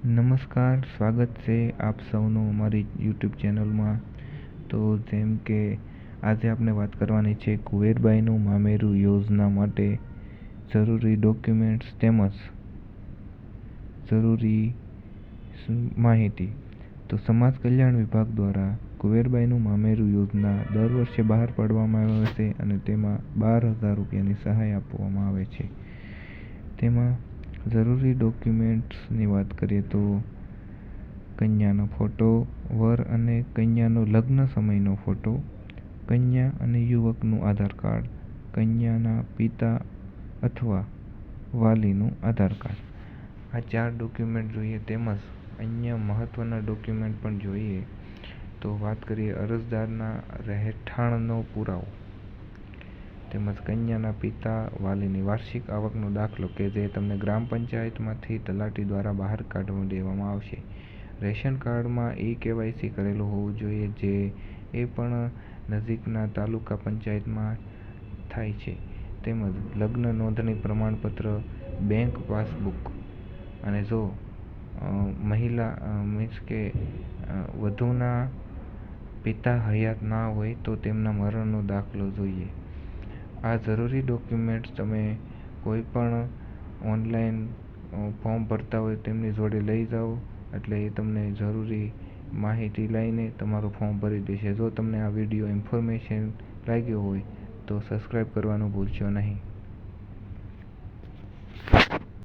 નમસ્કાર, સ્વાગત છે આપ સૌનું અમારી યુટ્યુબ ચેનલમાં। તો જેમ કે આજે આપણે વાત કરવાની છે કુવેરબાઈનું મામેરું યોજના માટે જરૂરી ડોક્યુમેન્ટ્સ તેમજ જરૂરી માહિતી। તો સમાજ કલ્યાણ વિભાગ દ્વારા કુવેરબાઈનું મામેરું યોજના દર વર્ષે બહાર પાડવામાં આવે છે અને તેમાં 12,000 રૂપિયાની સહાય આપવામાં આવે છે। તેમાં જરૂરી ડોક્યુમેન્ટ્સની વાત કરીએ તો કન્યાનો ફોટો, વર અને કન્યાનો લગ્ન સમયનો ફોટો, કન્યા અને યુવકનું આધાર કાર્ડ, કન્યાના પિતા અથવા વાલીનું આધાર કાર્ડ, આ 4 ડોક્યુમેન્ટ જોઈએ તેમજ અન્ય મહત્વના ડોક્યુમેન્ટ પણ જોઈએ। તો વાત કરીએ અરજદારના રહેઠાણનો પુરાવો તેમજ કન્યાના પિતા વાલીની વાર્ષિક આવકનો દાખલો કે જે તમને ગ્રામ પંચાયતમાંથી તલાટી દ્વારા બહાર કાઢવા દેવામાં આવશે। રેશન કાર્ડમાં KYC કરેલું હોવું જોઈએ, જે એ પણ નજીકના તાલુકા પંચાયતમાં થાય છે। તેમજ લગ્ન નોંધણી પ્રમાણપત્ર, બેંક પાસબુક અને જો મહિલા મીન્સ કે વધુના પિતા હયાત ના હોય તો તેમના મરણનો દાખલો જોઈએ। આ જરૂરી ડોક્યુમેન્ટ્સ તમે કોઈ પણ ઓનલાઈન ફોર્મ ભરતા હોય તેમની જોડે લઈ જાઓ એટલે એ તમને જરૂરી માહિતી લઈને તમારું ફોર્મ ભરી દેશે। જો તમને આ વિડીયો ઇન્ફોર્મેશન લાગ્યો હોય તો સબસ્ક્રાઈબ કરવાનું ભૂલશો નહીં।